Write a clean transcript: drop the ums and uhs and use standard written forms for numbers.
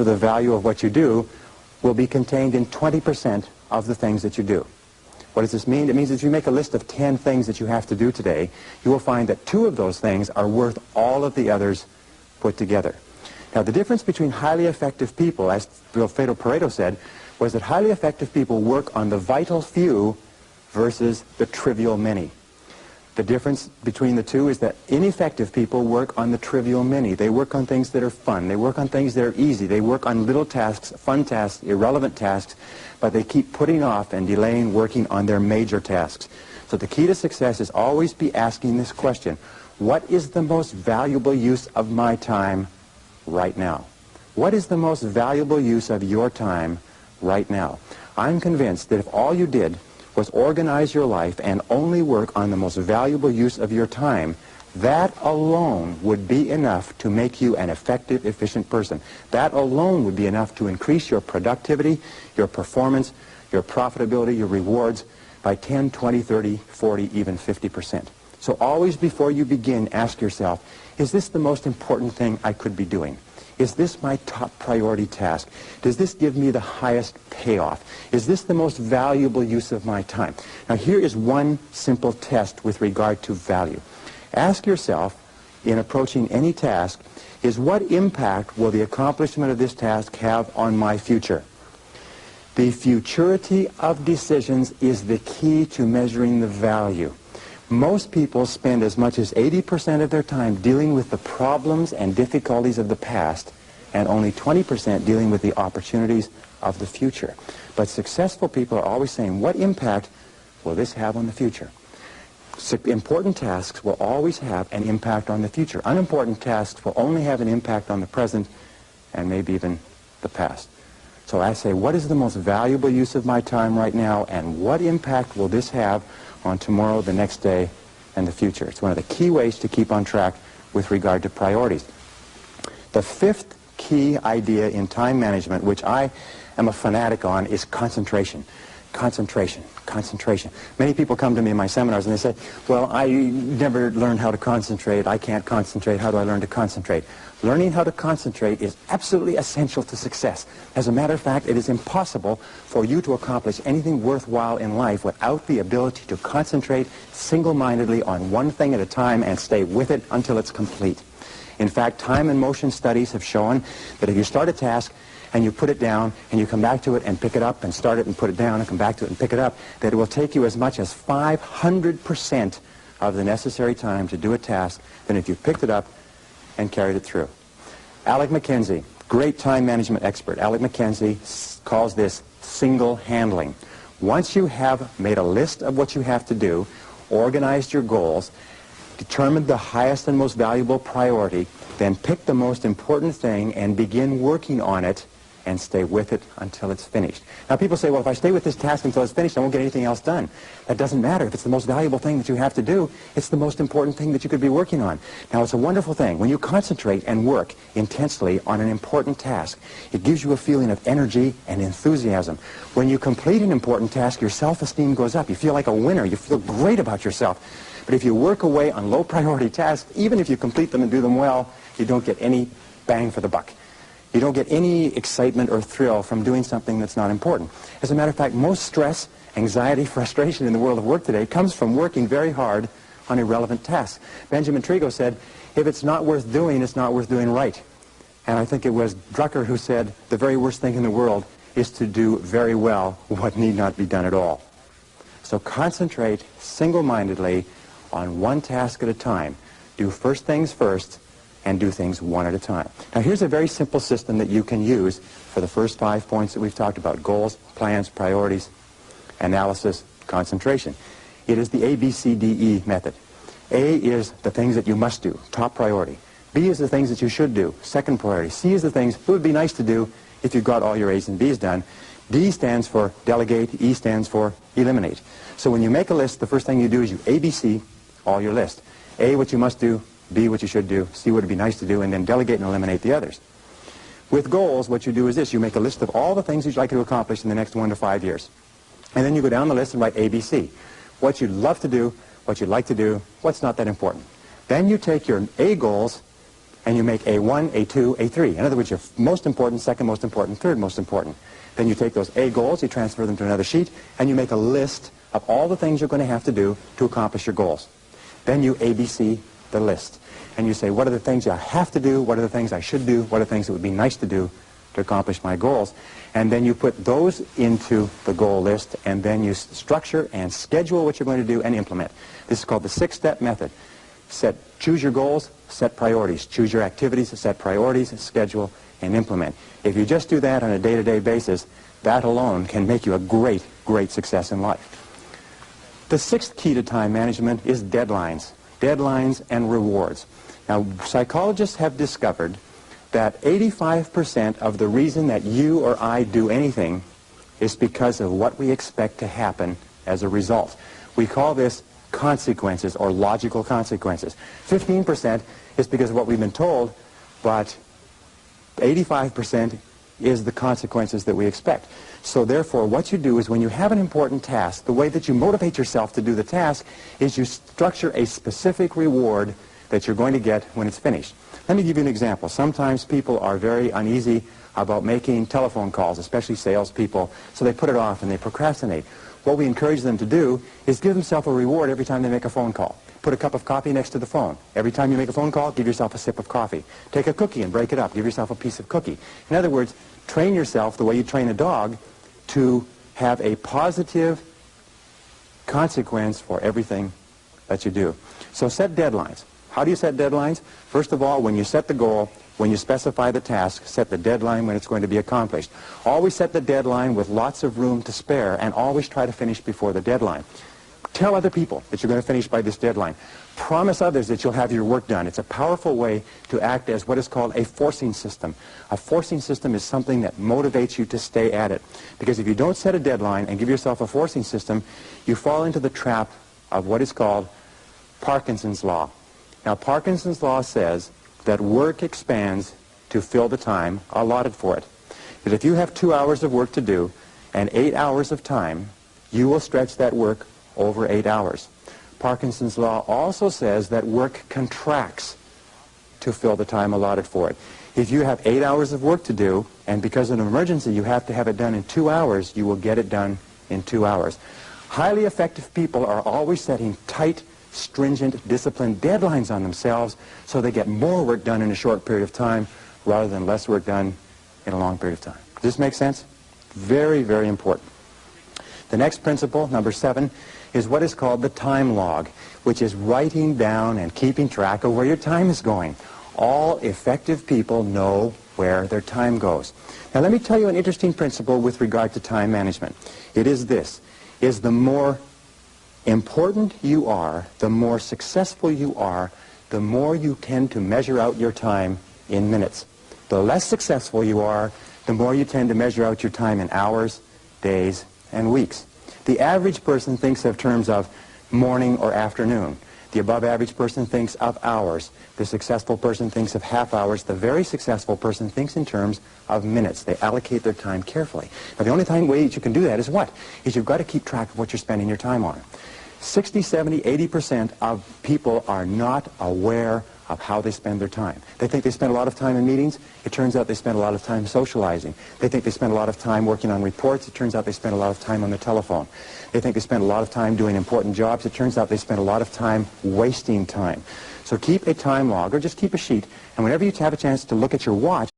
the value of what you do will be contained in 20% of the things that you do. What does this mean? It means if you make a list of 10 things that you have to do today, you will find that 2 of those things are worth all of the others put together. Now, the difference between highly effective people, as Pareto said, was that highly effective people work on the vital few versus the trivial many. The difference between the two is that ineffective people work on the trivial many. They work on things that are fun. They work on things that are easy. They work on little tasks, fun tasks, irrelevant tasks, but they keep putting off and delaying working on their major tasks. So the key to success is always be asking this question: what is the most valuable use of my time right now? What is the most valuable use of your time right now? I'm convinced that if all you did was organize your life and only work on the most valuable use of your time, that alone would be enough to make you an effective, efficient person. That alone would be enough to increase your productivity, your performance, your profitability, your rewards by 10, 20, 30, 40, even 50%. So always before you begin, ask yourself, is this the most important thing I could be doing? Is this my top priority task? Does this give me the highest payoff? Is this the most valuable use of my time? Now, here is one simple test with regard to value. Ask yourself, in approaching any task, is what impact will the accomplishment of this task have on my future? The futurity of decisions is the key to measuring the value. Most people spend as much as 80% of their time dealing with the problems and difficulties of the past, and only 20% dealing with the opportunities of the future. But successful people are always saying, what impact will this have on the future? Important tasks will always have an impact on the future. Unimportant tasks will only have an impact on the present and maybe even the past. So I say, what is the most valuable use of my time right now, and what impact will this have on tomorrow, the next day, and the future? It's one of the key ways to keep on track with regard to priorities. The fifth key idea in time management, which I am a fanatic on, is concentration. Concentration, concentration. Many people come to me in my seminars and they say, well, I never learned how to concentrate. I can't concentrate. How do I learn to concentrate? Learning how to concentrate is absolutely essential to success. As a matter of fact, it is impossible for you to accomplish anything worthwhile in life without the ability to concentrate single-mindedly on one thing at a time and stay with it until it's complete. In fact, time and motion studies have shown that if you start a task and you put it down and you come back to it and pick it up and start it and put it down and come back to it and pick it up, that it will take you as much as 500% of the necessary time to do a task than if you picked it up and carried it through. Alec McKenzie, great time management expert. Alec McKenzie calls this single handling. Once you have made a list of what you have to do, organized your goals, determined the highest and most valuable priority, then pick the most important thing and begin working on it and stay with it until it's finished. Now, people say, well, if I stay with this task until it's finished, I won't get anything else done. That doesn't matter. If it's the most valuable thing that you have to do, it's the most important thing that you could be working on. Now, it's a wonderful thing. When you concentrate and work intensely on an important task, it gives you a feeling of energy and enthusiasm. When you complete an important task, your self-esteem goes up. You feel like a winner. You feel great about yourself. But if you work away on low-priority tasks, even if you complete them and do them well, you don't get any bang for the buck. You don't get any excitement or thrill from doing something that's not important. As a matter of fact, most stress, anxiety, frustration in the world of work today comes from working very hard on irrelevant tasks. Benjamin Trigo said, if it's not worth doing, it's not worth doing right. And I think it was Drucker who said, the very worst thing in the world is to do very well what need not be done at all. So concentrate single-mindedly on one task at a time. Do first things first, and do things one at a time. Now, here's a very simple system that you can use for the first 5 points that we've talked about: goals, plans, priorities, analysis, concentration. It is the ABCDE method. A is the things that you must do, top priority. B is the things that you should do, second priority. C is the things it would be nice to do if you got all your A's and B's done. D stands for delegate, E stands for eliminate. So when you make a list, the first thing you do is you ABC all your list. A, what you must do; B, what you should do; C, what would be nice to do; and then delegate and eliminate the others. With goals, what you do is this: you make a list of all the things you'd like to accomplish in the next 1 to 5 years. And then you go down the list and write ABC. What you'd love to do, what you'd like to do, what's not that important. Then you take your A goals and you make A1, A2, A3. In other words, your most important, second most important, third most important. Then you take those A goals, you transfer them to another sheet, and you make a list of all the things you're going to have to do to accomplish your goals. Then you ABC the list. And you say, what are the things I have to do? What are the things I should do? What are the things that would be nice to do to accomplish my goals? And then you put those into the goal list, and then you structure and schedule what you're going to do and implement. This is called the 6-step method. Choose your goals, set priorities. Choose your activities, set priorities, schedule, and implement. If you just do that on a day-to-day basis, that alone can make you a great, great success in life. The 6th key to time management is deadlines. Deadlines and rewards. Now, psychologists have discovered that 85% of the reason that you or I do anything is because of what we expect to happen as a result. We call this consequences or logical consequences. 15% is because of what we've been told, but 85% is the consequences that we expect. So therefore, what you do is when you have an important task, the way that you motivate yourself to do the task is you structure a specific reward that you're going to get when it's finished. Let me give you an example. Sometimes people are very uneasy about making telephone calls, especially salespeople, so they put it off and they procrastinate. What we encourage them to do is give themselves a reward every time they make a phone call. Put a cup of coffee next to the phone. Every time you make a phone call, give yourself a sip of coffee. Take a cookie and break it up. Give yourself a piece of cookie. In other words, train yourself the way you train a dog to have a positive consequence for everything that you do. So set deadlines. How do you set deadlines? First of all, when you set the goal, when you specify the task, set the deadline when it's going to be accomplished. Always set the deadline with lots of room to spare, and always try to finish before the deadline. Tell other people that you're going to finish by this deadline. Promise others that you'll have your work done. It's a powerful way to act as what is called a forcing system. A forcing system is something that motivates you to stay at it. Because if you don't set a deadline and give yourself a forcing system, you fall into the trap of what is called Parkinson's law. Now, Parkinson's law says that work expands to fill the time allotted for it. That if you have 2 hours of work to do and 8 hours of time, you will stretch that work over 8 hours. Parkinson's law also says that work contracts to fill the time allotted for it. If you have 8 hours of work to do, and because of an emergency you have to have it done in 2 hours, you will get it done in 2 hours. Highly effective people are always setting tight, stringent, disciplined deadlines on themselves so they get more work done in a short period of time rather than less work done in a long period of time. Does this make sense? Very, very important. The next principle, number 7, is what is called the time log, which is writing down and keeping track of where your time is going. All effective people know where their time goes. Now let me tell you an interesting principle with regard to time management. It is this, is the more important you are, the more successful you are, the more you tend to measure out your time in minutes. The less successful you are, the more you tend to measure out your time in hours, days, and weeks. The average person thinks of terms of morning or afternoon. The above average person thinks of hours. The successful person thinks of half hours. The very successful person thinks in terms of minutes. They allocate their time carefully. Now the only way that you can do that is what? Is you've got to keep track of what you're spending your time on. 60, 70, 80% of people are not aware of how they spend their time. They think they spend a lot of time in meetings. It turns out they spend a lot of time socializing. They think they spend a lot of time working on reports. It turns out they spend a lot of time on the telephone. They think they spend a lot of time doing important jobs. It turns out they spend a lot of time wasting time. So keep a time log, or just keep a sheet, and whenever you have a chance to look at your watch,